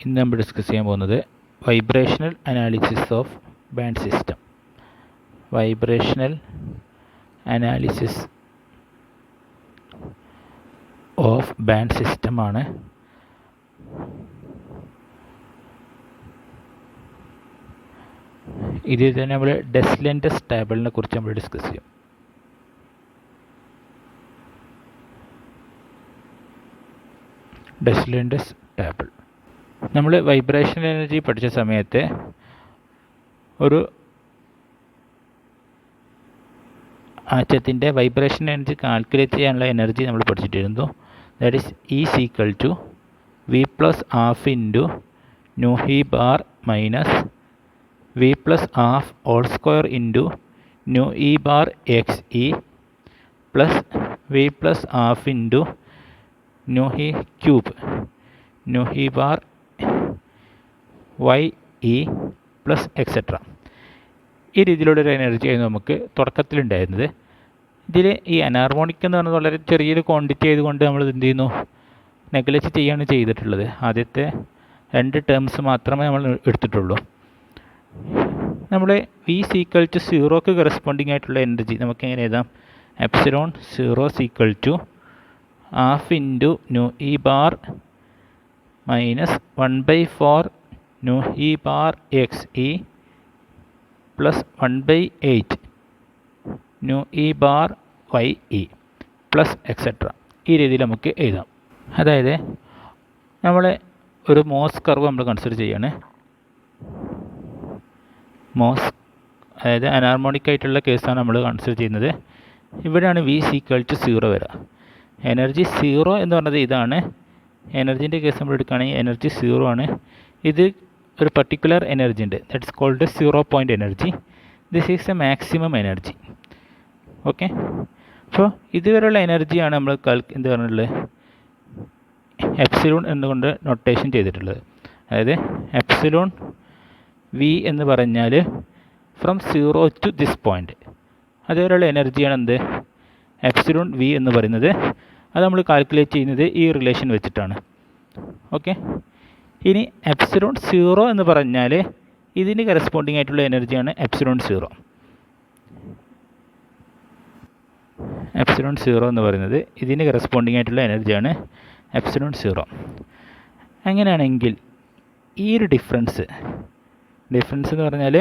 ഇന്ന് നമ്മൾ ഡിസ്കസ് ചെയ്യാൻ പോകുന്നത് vibrational analysis of band system. Vibrational analysis of band system ആണ്. ഇതിൽ തന്നെ നമ്മൾ ഡെസ്ലെൻഡസ് ടേബിളിനെ കുറിച്ച് നമ്മൾ ഡിസ്കസ് ചെയ്യും. ഡെസ്ലെൻഡസ് ടേബിൾ നമ്മൾ വൈബ്രേഷണൽ എനർജി പഠിച്ച സമയത്ത് ഒരു ആറ്റത്തിൻ്റെ വൈബ്രേഷൻ എനർജി കാൽക്കുലേറ്റ് ചെയ്യാനുള്ള എനർജി നമ്മൾ പഠിച്ചിട്ടിരുന്നു. That is is equal to V plus half into nu e bar minus V plus half whole square into nu e bar x e plus V plus half into nu e cube nu e bar y e plus etcetera. ഈ രീതിയിലുള്ള ഒരു എനർജിയായിരുന്നു നമുക്ക് തുടക്കത്തിലുണ്ടായിരുന്നത്. ഇതിൽ ഈ അനാർമോണിക് എന്ന് പറയുന്നത് വളരെ ചെറിയൊരു ക്വാണ്ടിറ്റി ആയതുകൊണ്ട് നമ്മൾ എന്ത് ചെയ്യുന്നു, നെഗ്ലക്റ്റ് ചെയ്യുകയാണ് ചെയ്തിട്ടുള്ളത്. ആദ്യത്തെ 2 ടേംസ് മാത്രമേ നമ്മൾ എടുത്തിട്ടുള്ളൂ. നമ്മൾ വി സീക്വൽ ടു സീറോക്ക് കറസ്പോണ്ടിങ് ആയിട്ടുള്ള എനർജി നമുക്ക് എങ്ങനെ എഴുതാം? Epsilon zero equal to half into nu e bar minus 1/4 nu e bar x e plus 1/8 nu e bar y e plus etcetera. ഈ രീതിയിൽ നമുക്ക് എഴുതാം. അതായത് നമ്മൾ ഒരു മോസ് കർവ് നമ്മൾ കൺസിഡർ ചെയ്യാണ്. മോസ് അതായത് അനാർമോണിക് ആയിട്ടുള്ള കേസാണ് നമ്മൾ കൺസിഡർ ചെയ്യുന്നത്. ഇവിടെയാണ് വി സീക്വൽ ടു സീറോ വരിക. എനർജി സീറോ എന്ന് പറഞ്ഞത് ഇതാണ്. എനർജീൻ്റെ കേസ് നമ്മൾ എടുക്കുകയാണെങ്കിൽ എനർജി സീറോ ആണ്. ഇത് ഒരു പർട്ടിക്കുലർ എനർജി ഉണ്ട്, that's called zero point energy. This is a maximum energy. Okay, അപ്പോൾ ഇതുവരെയുള്ള എനർജിയാണ് നമ്മൾ എന്ത് പറഞ്ഞിട്ടുള്ളത്, എപ്സിലോൺ എന്നുകൊണ്ട് നൊട്ടേഷൻ ചെയ്തിട്ടുള്ളത്. അതായത് എപ്സിലോൺ വി എന്ന് പറഞ്ഞാൽ from zero to this point, അതുവരെയുള്ള എനർജിയാണ് എന്ത്, എപ്സിലോൺ വി എന്ന് പറയുന്നത്. അത് നമ്മൾ കാൽക്കുലേറ്റ് ചെയ്യുന്നത് ഈ റിലേഷൻ വെച്ചിട്ടാണ്. ഓക്കെ, ഇനി എപ്സിലോൺ സീറോ എന്ന് പറഞ്ഞാൽ ഇതിന് കറസ്പോണ്ടിങ് ആയിട്ടുള്ള എനർജിയാണ് എപ്സിലോൺ സീറോ. എപ്സിലോൺ സീറോ എന്ന് പറയുന്നത് ഇതിന് കറസ്പോണ്ടിങ് ആയിട്ടുള്ള എനർജിയാണ് എപ്സിലോൺ സീറോ. അങ്ങനെയാണെങ്കിൽ ഈ ഒരു ഡിഫറൻസ് എന്ന് പറഞ്ഞാൽ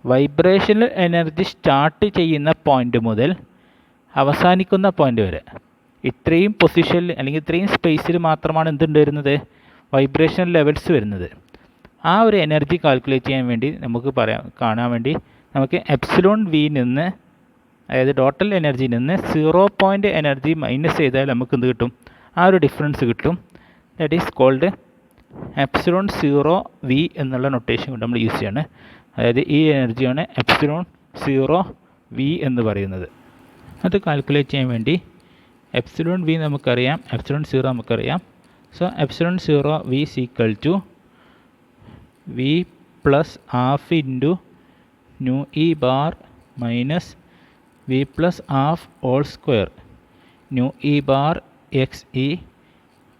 വൈബ്രേഷണൽ എനർജി സ്റ്റാർട്ട് ചെയ്യുന്ന പോയിൻ്റ് മുതൽ അവസാനിക്കുന്ന പോയിൻ്റ് വരെ ഇത്രയും പൊസിഷനിൽ അല്ലെങ്കിൽ ഇത്രയും സ്പേസിൽ മാത്രമാണ് എന്തുണ്ടായിരുന്നത്, വൈബ്രേഷണൽ ലെവൽസ് വരുന്നത്. ആ ഒരു എനർജി കാൽക്കുലേറ്റ് ചെയ്യാൻ വേണ്ടി നമുക്ക് കാണാൻ വേണ്ടി നമുക്ക് എപ്സിലോൺ വി നിന്ന്, അതായത് ടോട്ടൽ എനർജിയിൽ നിന്ന് സീറോ പോയിൻ്റ് എനർജി മൈനസ് ചെയ്താൽ നമുക്ക് എന്ത് കിട്ടും, ആ ഒരു ഡിഫറൻസ് കിട്ടും. That is called epsilon zero v എന്നുള്ള നൊട്ടേഷൻ കൊണ്ട് നമ്മൾ യൂസ് ചെയ്യാണ്. അതായത് ഈ എനർജിയാണ് എപ്സിലോൺ സീറോ വി എന്ന് പറയുന്നത്. അത് കാൽക്കുലേറ്റ് ചെയ്യാൻ വേണ്ടി എപ്സിലോൺ വി നമുക്കറിയാം, എപ്സിലോൺ സീറോ നമുക്കറിയാം. So epsilon zero v equal to V plus half into nu e bar minus V plus half whole square nu e bar x e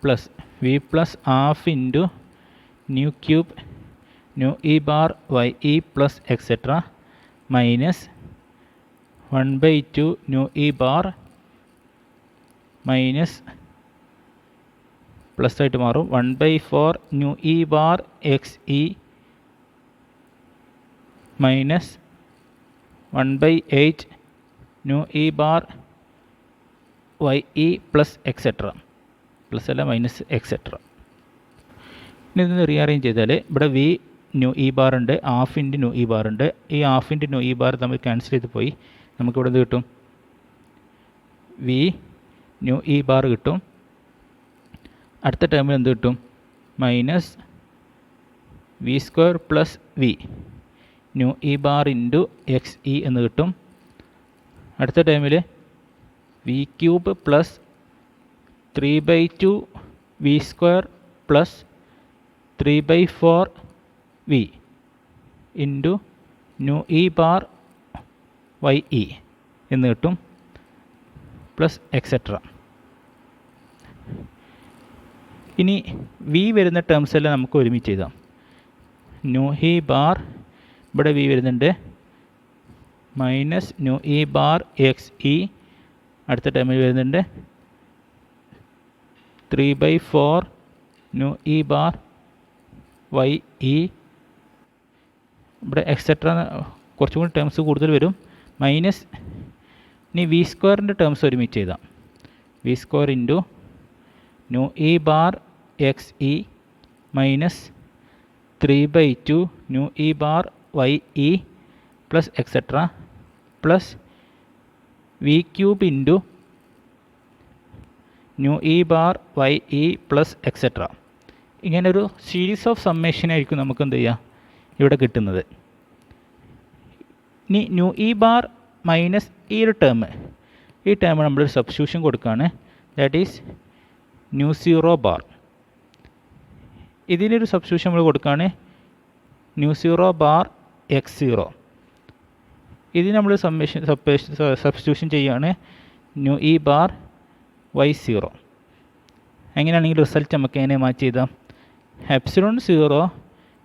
plus V plus half into nu cube nu e bar y e plus etcetera minus 1/2 nu e bar minus plus ആയിട്ട് മാറും 1/4 nu e bar x e minus 1/8 nu e bar y e plus etcetera, plus അല്ല minus etcetera. ഇനി ഇതൊന്ന് rearrange ചെയ്താൽ ഇവിടെ V nu e bar ഉണ്ട്, half into nu e bar ഉണ്ട്. ഈ half into nu e bar തമ്മിൽ cancel ചെയ്ത് പോയി നമുക്കിവിടെ എന്ത് കിട്ടും, വി ന്യൂ ഇ ബാർ കിട്ടും. അടുത്ത ടേമിൽ എന്ത് കിട്ടും, minus V square plus v nu e bar into x e എന്ന് കിട്ടും. അടുത്ത ടേമിൽ v cube plus 3/2 v square plus 3/4 v into nu e bar y e എന്ന് കിട്ടും, പ്ലസ് എക്സെട്ര. ഇനി വി വരുന്ന ടേംസ് എല്ലാം നമുക്ക് ഒരുമിച്ച് എഴുതാം. ന്യൂ ഇ ബാർ, ഇവിടെ വി വരുന്നുണ്ട്, minus nu e bar x e, അടുത്ത ടേമിൽ വരുന്നുണ്ട് 3/4 nu e bar y e, ഇവിടെ എക്സെട്ര കുറച്ചും കൂടി ടേംസ് കൂടുതൽ വരും, മൈനസ് ഇനി വി സ്ക്വയറിൻ്റെ ടേംസ് ഒരുമിച്ച് എഴുതാം. V square into nu e bar x e minus 3/2 nu e bar y e plus etcetera plus V cube into nu e bar y e plus etcetera. ഇങ്ങനൊരു series of summation ആയിരിക്കും നമുക്ക് എന്ത് ചെയ്യുക ഇവിടെ കിട്ടുന്നത്. ഇനി ന്യൂ ഇ ബാർ മൈനസ് ഈ ഒരു ടേം നമ്മളൊരു സബ്സ്റ്റിറ്റ്യൂഷൻ കൊടുക്കുകയാണ്. That is nu zero bar. ഇതിനൊരു സബ്സ്റ്റിറ്റ്യൂഷൻ നമ്മൾ കൊടുക്കുകയാണ്, nu zero bar x zero. ഇതിന് നമ്മൾ സബ്സ്റ്റിറ്റ്യൂഷൻ ചെയ്യുകയാണ് nu e bar y zero. എങ്ങനെയാണെങ്കിൽ റിസൾട്ട് നമുക്ക് എങ്ങനെ മാച്ച് ചെയ്താം? Epsilon zero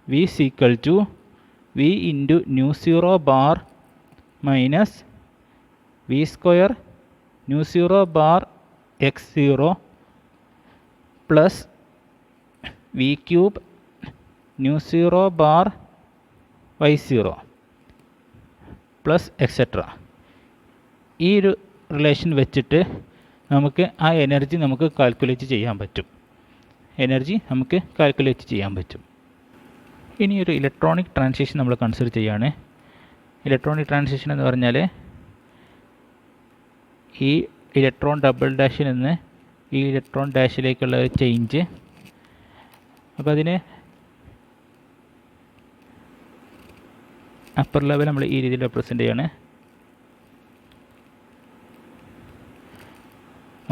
V equal to V into nu zero bar minus V square nu zero bar x zero plus V cube nu zero bar y zero plus etcetera. ഈ ഒരു relation വെച്ചിട്ട് നമുക്ക് ആ energy നമുക്ക് calculate ചെയ്യാൻ പറ്റും. ഇനി ഒരു ഇലക്ട്രോണിക് ട്രാൻസിഷൻ നമ്മൾ കൺസിഡർ ചെയ്യുകയാണ്. ഇലക്ട്രോണിക് ട്രാൻസിഷൻ എന്ന് പറഞ്ഞാൽ ഈ ഇലക്ട്രോൺ ഡബിൾ ഡാഷിൽ നിന്ന് ഈ ഇലക്ട്രോൺ ഡാഷിലേക്കുള്ള ഒരു ചേഞ്ച്. അപ്പോൾ അതിന് അപ്പർ ലെവൽ നമ്മൾ ഈ രീതിയിൽ റെപ്രസെൻ്റ് ചെയ്യാണ്.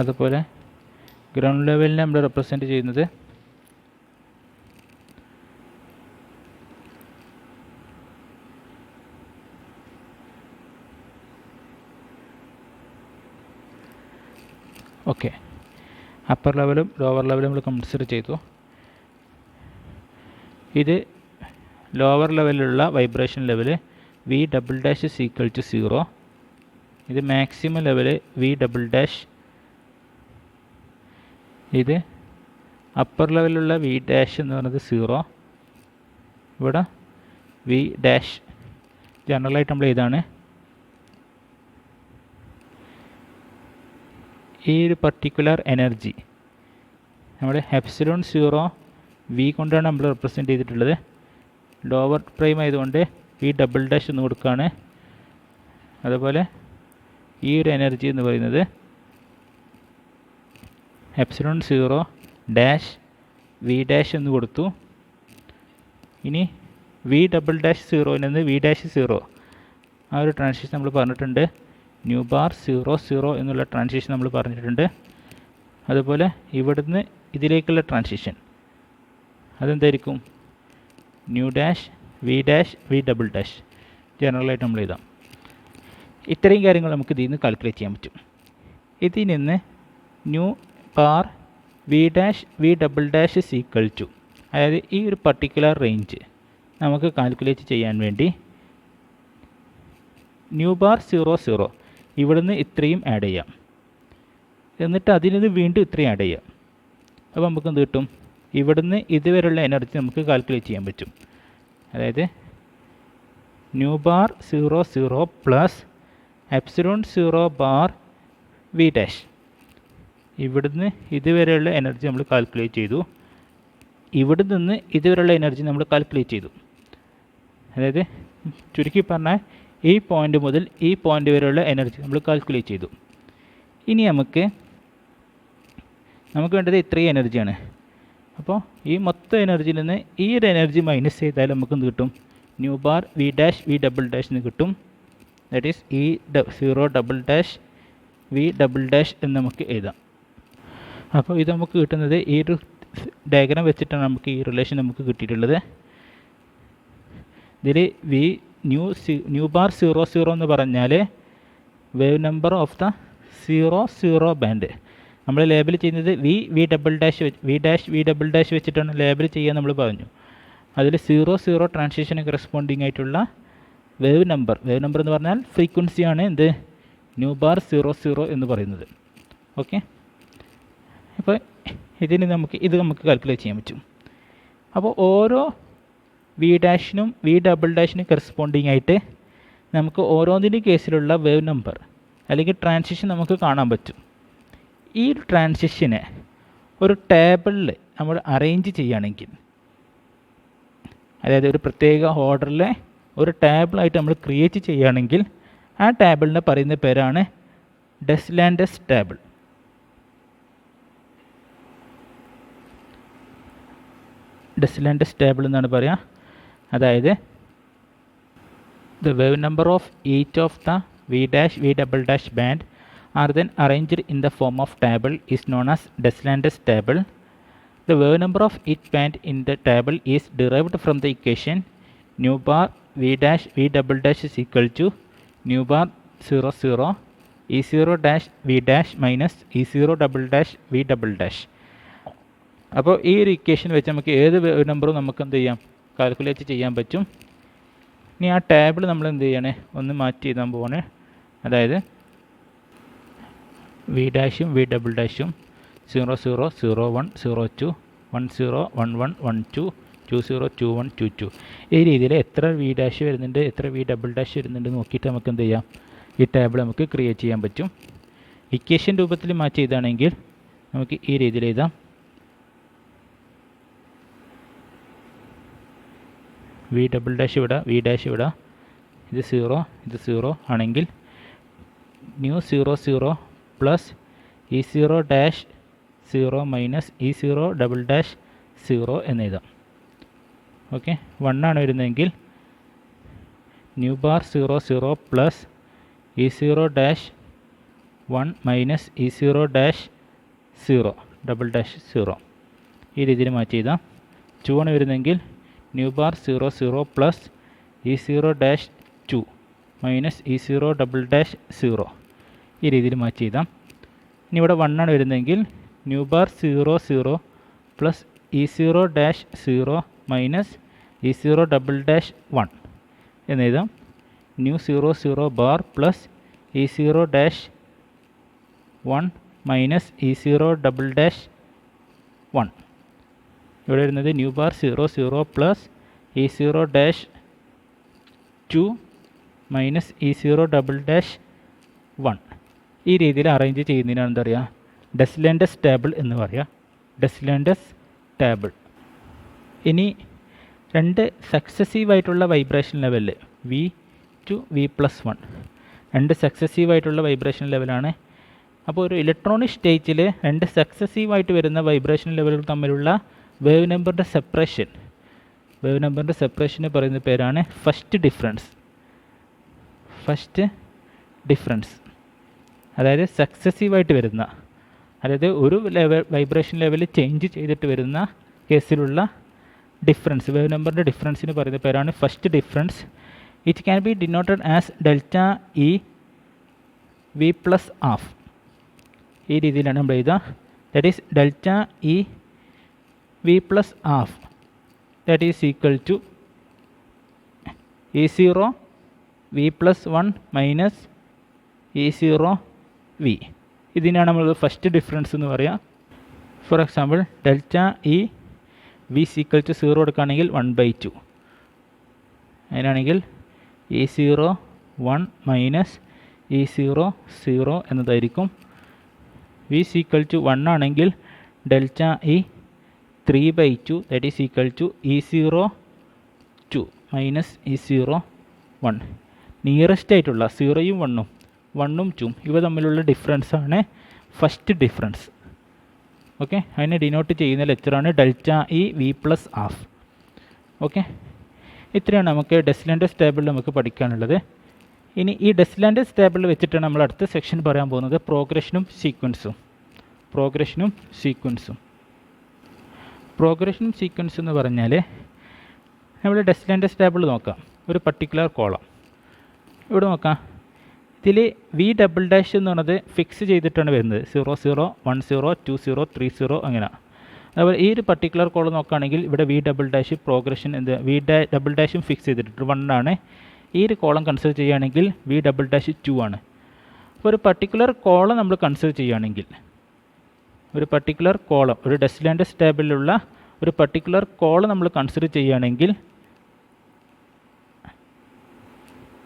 അതുപോലെ ഗ്രൗണ്ട് ലെവലിനെ നമ്മൾ റെപ്രസെൻ്റ് ചെയ്യുന്നത് ഓക്കെ, അപ്പർ ലെവലും ലോവർ ലെവലും നമ്മൾ കൺസിഡർ ചെയ്തു. ഇത് ലോവർ ലെവലിലുള്ള vibration level v double dash is equal to 0. ഇത് maximum level v double dash. ഇത് അപ്പർ ലെവലിലുള്ള വി ഡാഷ് എന്ന് പറയുന്നത് 0. ഇവിടെ വി ഡാഷ് ജനറലായിട്ട് നമ്മൾ ഇതാണ്. ഈ ഒരു പർട്ടിക്കുലർ എനർജി നമ്മുടെ എപ്സിലോൺ സീറോ വി കൊണ്ടാണ് നമ്മൾ റെപ്രസെൻ്റ് ചെയ്തിട്ടുള്ളത്. ലോവർ പ്രൈം ആയതുകൊണ്ട് വി ഡബിൾ ഡാഷ് എന്ന് കൊടുക്കുകയാണ്. അതുപോലെ ഈ ഒരു എനർജി എന്ന് പറയുന്നത് epsilon zero dash v dash എന്ന് കൊടുത്തു. ഇനി വി ഡബിൾ ഡാഷ് സീറോയിൽ നിന്ന് വി ഡാഷ് സീറോ ആ ഒരു ട്രാൻസിഷൻ നമ്മൾ പറഞ്ഞിട്ടുണ്ട്. ന്യൂ ബാർ 0 0 എന്നുള്ള ട്രാൻസിഷൻ നമ്മൾ പറഞ്ഞിട്ടുണ്ട്. അതുപോലെ ഇവിടുന്ന് ഇതിലേക്കുള്ള ട്രാൻസിഷൻ അതെന്തായിരിക്കും? Nu dash V double dash ജനറലായിട്ട് നമ്മൾ എഴുതാം. ഇത്രയും കാര്യങ്ങൾ നമുക്ക് ഇതിൽ നിന്ന് കാൽക്കുലേറ്റ് ചെയ്യാൻ പറ്റും. ഇതിൽ നിന്ന് nu bar v double dash is equal to, അതായത് ഈ ഒരു പർട്ടിക്കുലർ റേഞ്ച് നമുക്ക് കാൽക്കുലേറ്റ് ചെയ്യാൻ വേണ്ടി ന്യൂ ബാർ 0 0 ഇവിടുന്ന് ഇത്രയും ആഡ് ചെയ്യാം, എന്നിട്ട് അതിൽ നിന്ന് വീണ്ടും ഇത്രയും ആഡ് ചെയ്യാം. അപ്പോൾ നമുക്ക് എന്ത് കിട്ടും? ഇവിടുന്ന് ഇതുവരെയുള്ള എനർജി നമുക്ക് കാൽക്കുലേറ്റ് ചെയ്യാൻ പറ്റും. അതായത് nu bar 0 0 plus epsilon 0 bar v dash. ഇവിടുന്ന് ഇതുവരെയുള്ള എനർജി നമ്മൾ കാൽക്കുലേറ്റ് ചെയ്തു. ഇവിടെ നിന്ന് ഇതുവരെയുള്ള എനർജി നമ്മൾ കാൽക്കുലേറ്റ് ചെയ്തു. അതായത് ചുരുക്കി പറഞ്ഞാൽ ഈ പോയിൻ്റ് മുതൽ ഈ പോയിൻ്റ് വരെയുള്ള എനർജി നമ്മൾ കാൽക്കുലേറ്റ് ചെയ്തു. ഇനി നമുക്ക് വേണ്ടത് ഇത്രയും എനർജിയാണ്. അപ്പോൾ ഈ മൊത്തം എനർജിയിൽ നിന്ന് ഈ ഒരു എനർജി മൈനസ് ചെയ്താൽ നമുക്ക് എന്ത് കിട്ടും? Nu bar v dash V double dash എന്ന് കിട്ടും. ദാറ്റ് ഈസ് ഈ 0 double dash V double dash എന്ന് നമുക്ക് എഴുതാം. അപ്പോൾ ഇത് നമുക്ക് കിട്ടുന്നത് ഈ ഒരു ഡയഗ്രാം വെച്ചിട്ടാണ് നമുക്ക് ഈ റിലേഷൻ നമുക്ക് കിട്ടിയിട്ടുള്ളത്. ഇതിൽ ന്യൂ ബാർ 0 0 എന്ന് പറഞ്ഞാൽ wave number of the 0 0 band. നമ്മൾ ലേബൽ ചെയ്യുന്നത് വി ഡബിൾ ഡാഷ് വെച്ചിട്ടാണ് ലേബൽ ചെയ്യാൻ നമ്മൾ പറഞ്ഞു. അതിൽ 0 ട്രാൻസിഷന് കറസ്പോണ്ടിങ് ആയിട്ടുള്ള വേവ് നമ്പർ എന്ന് പറഞ്ഞാൽ ഫ്രീക്വൻസിയാണ് എന്ത് ന്യൂ ബാർ 00 എന്ന് പറയുന്നത്. ഓക്കെ, അപ്പോൾ ഇത് നമുക്ക് കാൽക്കുലേറ്റ് ചെയ്യാൻ പറ്റും. അപ്പോൾ ഓരോ വി ഡബിൾ ഡാഷിനും കറസ്പോണ്ടിങ് ആയിട്ട് നമുക്ക് ഓരോന്നിൻ്റെ കേസിലുള്ള വേവ് നമ്പർ അല്ലെങ്കിൽ ട്രാൻസിഷൻ നമുക്ക് കാണാൻ പറ്റും. ഈ ഒരു ട്രാൻസിഷനെ ഒരു ടേബിളിൽ നമ്മൾ അറേഞ്ച് ചെയ്യുകയാണെങ്കിൽ, അതായത് ഒരു പ്രത്യേക ഓർഡറിലെ ഒരു ടേബിളായിട്ട് നമ്മൾ ക്രിയേറ്റ് ചെയ്യുകയാണെങ്കിൽ ആ ടേബിളിനെ പറയുന്ന പേരാണ് ഡെസ്ലാൻഡസ് ടേബിൾ. ഡെസ്ലാൻഡസ് ടേബിൾ എന്നാണ് പറയുക. അതായത് the wave number of each of the v double dash band are then arranged in the form of table is known as Deslandres table. The wave number of each band in the table is derived from the equation nu bar v double dash is equal to nu bar 00 e0 dash v dash minus e0 double dash v double dash. അപ്പോൾ ഈ ഒരു equation വെച്ച് നമുക്ക് ഏത് wave നമ്പറും നമുക്ക് എന്ത് ചെയ്യാം, കാൽക്കുലേറ്റ് ചെയ്യാൻ പറ്റും. ഇനി ആ ടേബിൾ നമ്മൾ എന്ത് ചെയ്യണേ, ഒന്ന് മാറ്റി എഴുതാൻ പോവാണ്. അതായത് വി ഡബിൾ ഡാഷും 00 01 02 10 11 12 20 21 22 ഈ രീതിയിൽ എത്ര വി ഡാഷ് വരുന്നുണ്ട് എത്ര വി ഡബിൾ ഡാഷ് വരുന്നുണ്ട് നോക്കിയിട്ട് നമുക്ക് എന്ത് ചെയ്യാം, ഈ ടേബിൾ നമുക്ക് ക്രിയേറ്റ് ചെയ്യാൻ പറ്റും. ഇക്വേഷൻ രൂപത്തിൽ മാറ്റി എഴുതുകയാണെങ്കിൽ നമുക്ക് ഈ രീതിയിൽ എഴുതാം. വി ഡബിൾ ഡാഷ് ഇവിടെ ഇത് 0 ആണെങ്കിൽ new 00 plus e0 dash 0 minus e0 double dash 0 എന്ന് എഴുതാം. ഓക്കെ, 1 ആണ് വരുന്നതെങ്കിൽ new bar 00 plus e0 dash 1 minus e0 dash 0 double dash 0 ഈ രീതിയിൽ മാറ്റി എഴുതാം. 2 ആണ് വരുന്നതെങ്കിൽ new bar 00 plus e0 dash 2 minus e0 double dash 0 ഈ രീതിയിൽ മാറ്റി എഴുതാം. ഇനി ഇവിടെ 1 ആണ് വരുന്നതെങ്കിൽ new bar 00 plus e0 dash 0 minus e0 double dash 1 എന്ന് എഴുതാം. New 00 bar plus e0 dash 1 minus e0 double dash 1 ഇവിടെ വരുന്നത് new bar 00 plus e0 dash 2 minus e0 double dash 1 ഈ രീതിയിൽ അറേഞ്ച് ചെയ്യുന്നതിനാണ് എന്താ പറയുക, ഡെസ്ലാൻഡസ് ടേബിൾ എന്ന് പറയുക. ഡെസ്ലാൻഡസ് ടേബിൾ. ഇനി രണ്ട് സക്സസീവായിട്ടുള്ള വൈബ്രേഷൻ ലെവലിൽ V2 V+1 രണ്ട് സക്സസീവായിട്ടുള്ള വൈബ്രേഷൻ ലെവലാണ്. അപ്പോൾ ഒരു ഇലക്ട്രോണിക് സ്റ്റേറ്റിൽ രണ്ട് സക്സസീവായിട്ട് വരുന്ന വൈബ്രേഷൻ ലെവലുകൾ തമ്മിലുള്ള വേവ് നമ്പറിൻ്റെ സെപ്പറേഷന് പറയുന്ന പേരാണ് ഫസ്റ്റ് ഡിഫറൻസ്. അതായത് സക്സസീവായിട്ട് വരുന്ന, അതായത് ഒരു വൈബ്രേഷൻ ലെവൽ ചേഞ്ച് ചെയ്തിട്ട് വരുന്ന കേസിലുള്ള ഡിഫറൻസ്, വേവ് നമ്പറിൻ്റെ ഡിഫറൻസിന് പറയുന്ന പേരാണ് first difference. It can be denoted as delta E V plus half. ഈ രീതിയിലാണ് നമ്മൾ എഴുതുക. That is delta E V plus half that is equal to E0 V+1 minus E0 V. ഇതിനാണ് നമ്മൾ ഫസ്റ്റ് ഡിഫറൻസ് എന്ന് പറയുക. For example delta E V equal to 0 എടുക്കുകയാണെങ്കിൽ 1/2. അതിനാണെങ്കിൽ E0 1 മൈനസ് E0 0 എന്നതായിരിക്കും. വി ഈക്വൽ ടു 1 ആണെങ്കിൽ delta E 3/2 that is equal to E0 2 minus E0 1. Nearest ആയിട്ടുള്ള 0യും 1ഉം 1ഉം 2ഉം ഇവ തമ്മിലുള്ള ഡിഫറൻസാണ് ഫസ്റ്റ് ഡിഫറൻസ്. ഓക്കെ, അതിനെ ഡിനോട്ട് ചെയ്യുന്ന ലെറ്ററാണ് delta E V plus half. Okay, ഇത്രയാണ് നമുക്ക് ഡെസ്ലാൻഡസ് ടേബിളിൽ നമുക്ക് പഠിക്കാനുള്ളത്. ഇനി ഈ ഡെസ്ലാൻഡസ് ടേബിളിൽ വെച്ചിട്ടാണ് നമ്മൾ അടുത്ത സെക്ഷൻ പറയാൻ പോകുന്നത് പ്രോഗ്രഷനും സീക്വൻസും എന്ന് പറഞ്ഞാൽ നമ്മൾ ഡെസ്ലാൻഡസ് ടേബിൾ നോക്കാം. ഒരു പർട്ടിക്കുലർ കോളം ഇവിടെ നോക്കാം. ഇതിൽ വി ഡബിൾ ഡാഷ് എന്ന് പറയുന്നത് ഫിക്സ് ചെയ്തിട്ടാണ് വരുന്നത് 0 0 1 0 2 0 3 0 അങ്ങനെ. അതുപോലെ ഈ ഒരു പർട്ടിക്കുലർ കോളം നോക്കുകയാണെങ്കിൽ ഇവിടെ V double dash progression double ഡാഷും ഫിക്സ് ചെയ്തിട്ടുണ്ട് 1 ആണ്. ഈ ഒരു കോളം കൺസിഡർ ചെയ്യുകയാണെങ്കിൽ വി ഡബിൾ ഡാഷ് 2 ആണ്. അപ്പോൾ ഒരു പർട്ടിക്കുലർ കോളം നമ്മൾ കൺസിഡർ ചെയ്യുകയാണെങ്കിൽ ഒരു പർട്ടിക്കുലർ കോളം ഒരു ഡെസിലാൻഡസ് ടേബിളിലുള്ള ഒരു പർട്ടിക്കുലർ കോളം നമ്മൾ കൺസിഡർ ചെയ്യുകയാണെങ്കിൽ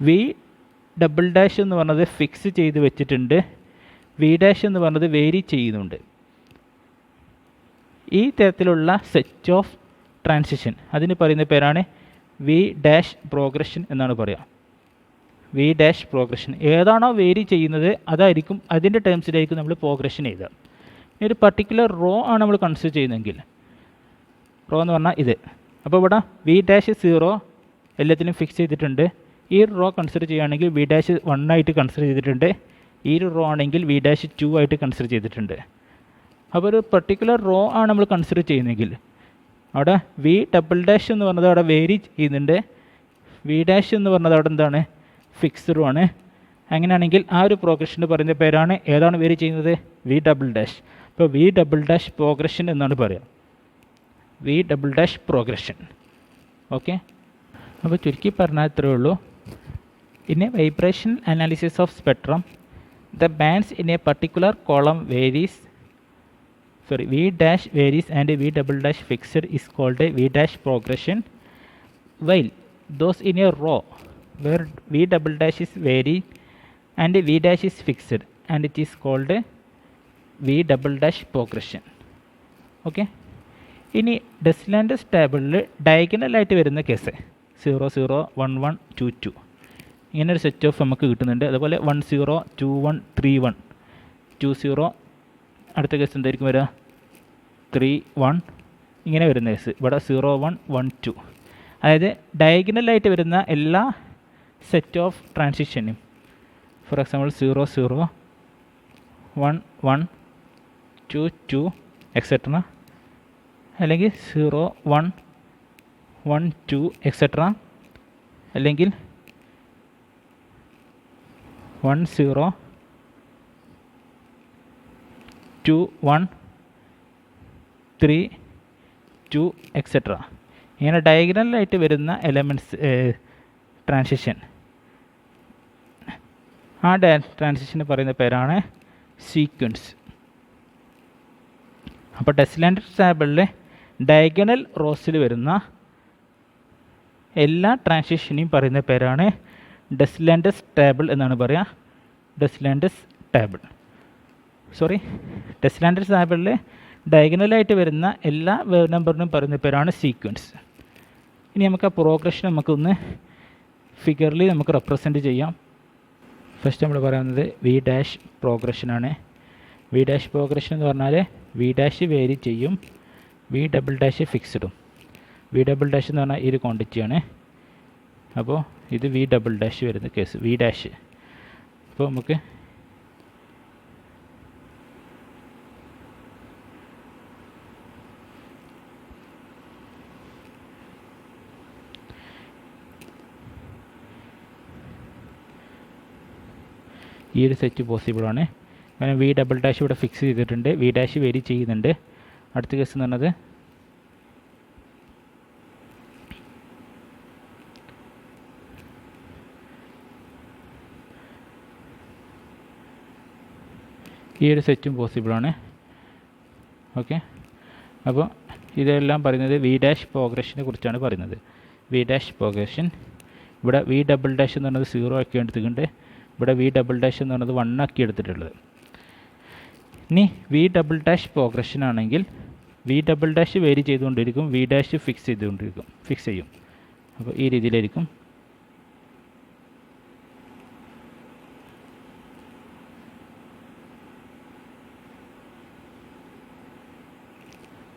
വി ഡബിൾ ഡാഷ് എന്ന് പറഞ്ഞത് ഫിക്സ് ചെയ്ത് വെച്ചിട്ടുണ്ട്, വി ഡാഷ് എന്ന് പറഞ്ഞത് വേരി ചെയ്യുന്നുണ്ട്. ഈ തരത്തിലുള്ള സെറ്റ് ഓഫ് ട്രാൻസിഷൻ അതിന് പറയുന്ന പേരാണ് വി ഡാഷ് പ്രോഗ്രഷൻ എന്നാണ് പറയുക. വി ഡാഷ് പ്രോഗ്രഷൻ ഏതാണോ വേരി ചെയ്യുന്നത് അതായിരിക്കും അതിൻ്റെ ടേംസിലായിരിക്കും നമ്മൾ പ്രോഗ്രഷൻ എഴുതുക. ഒരു പർട്ടിക്കുലർ റോ ആണ് നമ്മൾ കൺസിഡർ ചെയ്യുന്നതെങ്കിൽ റോ എന്ന് പറഞ്ഞാൽ ഇത്. അപ്പോൾ ഇവിടെ വി ഡാഷ് 0 എല്ലാത്തിനും ഫിക്സ് ചെയ്തിട്ടുണ്ട്. ഈ റോ കൺസിഡർ ചെയ്യുകയാണെങ്കിൽ വി ഡാഷ് 1 ആയിട്ട് കൺസിഡർ ചെയ്തിട്ടുണ്ട്. ഈ ഒരു റോ ആണെങ്കിൽ വി ഡാഷ് 2 ആയിട്ട് കൺസിഡർ ചെയ്തിട്ടുണ്ട്. അപ്പോൾ ഒരു പർട്ടിക്കുലർ റോ ആണ് നമ്മൾ കൺസിഡർ ചെയ്യുന്നതെങ്കിൽ അവിടെ വി ഡബിൾ ഡാഷ് എന്ന് പറഞ്ഞത് അവിടെ വേരി ചെയ്യുന്നുണ്ട്, വി ഡാഷ് എന്ന് പറഞ്ഞത് അവിടെ എന്താണ് ഫിക്സ്ഡും ആണ്. അങ്ങനെയാണെങ്കിൽ ആ ഒരു പ്രോഗ്രഷന് പറയുന്ന പേരാണ് ഏതാണ് വേരി ചെയ്യുന്നത് വി ഡബിൾ ഡാഷ്. അപ്പോൾ വി ഡബിൾ ഡാഷ് പ്രോഗ്രഷൻ എന്നാണ് പറയുക, v double dash progression. Okay, അപ്പോൾ ചുരുക്കി പറഞ്ഞാൽ ഇത്രയേ ഉള്ളൂ. In a vibration analysis of spectrum the bands in a particular column varies V dash varies and V double dash fixed is called a V dash progression, while those in a row where V double dash is varying and V dash is fixed and it is called a V double dash progression. Okay, ഇനി ഡെസിലാൻഡസ് ടേബിളിൽ ഡയഗണലായിട്ട് വരുന്ന case 0 0 1 1 2 2 ഇങ്ങനൊരു set of നമുക്ക് കിട്ടുന്നുണ്ട്. അതുപോലെ 1 0 2 1 3 1 2 0 അടുത്ത case എന്തായിരിക്കും വരിക 3 1 ഇങ്ങനെ വരുന്ന കേസ്. ഇവിടെ 0 1 1 2 അതായത് ഡയഗണലായിട്ട് വരുന്ന എല്ലാ സെറ്റ് ഓഫ് ട്രാൻസിഷനും ഫോർ എക്സാമ്പിൾ 0 0 1 1 2 2 എക്സെട്ര, അല്ലെങ്കിൽ 0 1 1 2 എക്സെട്ര, അല്ലെങ്കിൽ 1 0 2 1 3 2 എക്സെട്ര. ഇങ്ങനെ ഡയഗണലായിട്ട് വരുന്ന എലമെൻറ്റ്സ് ട്രാൻസിഷൻ, ആ ട്രാൻസിഷന് പറയുന്ന പേരാണ് സീക്വൻസ്. അപ്പോൾ ഡെസിലാൻഡസ് ടേബിളിൽ ഡയഗണൽ റോസിൽ വരുന്ന എല്ലാ ട്രാൻസിഷനെയും പറയുന്ന പേരാണ് ഡെസിലാൻഡസ് ടേബിൾ എന്നാണ് പറയുക. ഡെസിലാൻഡസ് ടേബിൾ ഡെസിലാൻഡസ് ടേബിളിൽ ഡയഗണലായിട്ട് വരുന്ന എല്ലാ വേവ് നമ്പറിനും പറയുന്ന പേരാണ് സീക്വൻസ്. ഇനി നമുക്ക് ആ പ്രോഗ്രഷൻ നമുക്കൊന്ന് ഫിഗറിൽ നമുക്ക് റെപ്രസെൻറ്റ് ചെയ്യാം. ഫസ്റ്റ് നമ്മൾ പറയുന്നത് വി ഡാഷ് പ്രോഗ്രഷനാണ്. വി ഡാഷ് പ്രോഗ്രഷൻ എന്ന് പറഞ്ഞാൽ വി ഡാഷ് വേരി ചെയ്യും, വി ഡബിൾ ഡാഷ് ഫിക്സ്ഡും. വി ഡബിൾ ഡാഷ് എന്ന് പറഞ്ഞാൽ ഈ ഒരു ക്വാണ്ടിറ്റിയാണ്. അപ്പോൾ ഇത് വി ഡബിൾ ഡാഷ് വരുന്ന കേസ് വി ഡാഷ്. അപ്പോൾ നമുക്ക് ഈ ഒരു സെറ്റ് പോസിബിളാണ്. കാരണം വി ഡബിൾ ഡാഷ് ഇവിടെ ഫിക്സ് ചെയ്തിട്ടുണ്ട്, വി ഡാഷ് വേരി ചെയ്യുന്നുണ്ട്. അടുത്ത കേസ് എന്ന് പറഞ്ഞത് ഈ ഒരു സെറ്റും പോസിബിളാണ്. ഓക്കെ, അപ്പോൾ ഇതെല്ലാം പറയുന്നത് വി ഡാഷ് പ്രോഗ്രഷനെ കുറിച്ചാണ് പറയുന്നത്. വി ഡാഷ് പ്രോഗ്രഷൻ ഇവിടെ വി ഡബിൾ ഡാഷ് എന്ന് പറഞ്ഞത് 0 ആക്കി എടുത്തിട്ടുണ്ട്, ഇവിടെ വി ഡബിൾ ഡാഷ് എന്ന് പറഞ്ഞത് 1 ആക്കി എടുത്തിട്ടുള്ളത്. ഇനി വി ഡബിൾ ഡാഷ് പ്രോഗ്രഷൻ ആണെങ്കിൽ വി ഡബിൾ ഡാഷ് വേരി ചെയ്തുകൊണ്ടിരിക്കും, വി ഡാഷ് ഫിക്സ് ചെയ്യും. അപ്പോൾ ഈ രീതിയിലായിരിക്കും.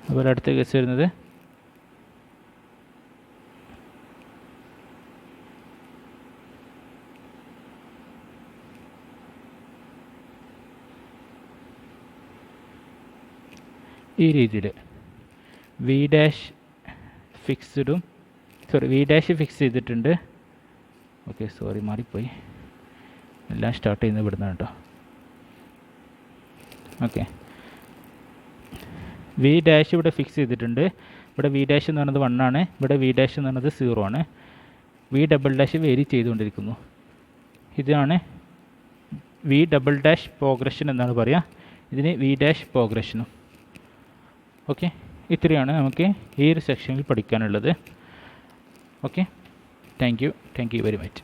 അതുപോലെ അടുത്ത കേസ് വരുന്നത് ഈ രീതിയിൽ v dash v dash fix ചെയ്തിട്ടുണ്ട്. ഓക്കെ, മാറിപ്പോയി. എല്ലാം സ്റ്റാർട്ട് ചെയ്യുന്നത് ഇവിടുന്ന് കേട്ടോ. ഓക്കെ, വി ഡാഷ് ഇവിടെ ഫിക്സ് ചെയ്തിട്ടുണ്ട്. ഇവിടെ വി ഡാഷ് എന്ന് പറയുന്നത് 1 ആണ്, ഇവിടെ വി ഡാഷ് എന്ന് പറയുന്നത് 0 ആണ്. വി ഡബിൾ ഡാഷ് വേരി ചെയ്തുകൊണ്ടിരിക്കുന്നു. ഇതാണ് വി ഡബിൾ ഡാഷ് പ്രോഗ്രഷൻ എന്നാണ് പറയുക, ഇതിന് വി ഡാഷ് പ്രോഗ്രഷനും. ഓക്കെ, ഇത്രയാണ് നമുക്ക് ഈ ഒരു സെക്ഷനിൽ പഠിക്കാനുള്ളത്. Okay, thank you very much.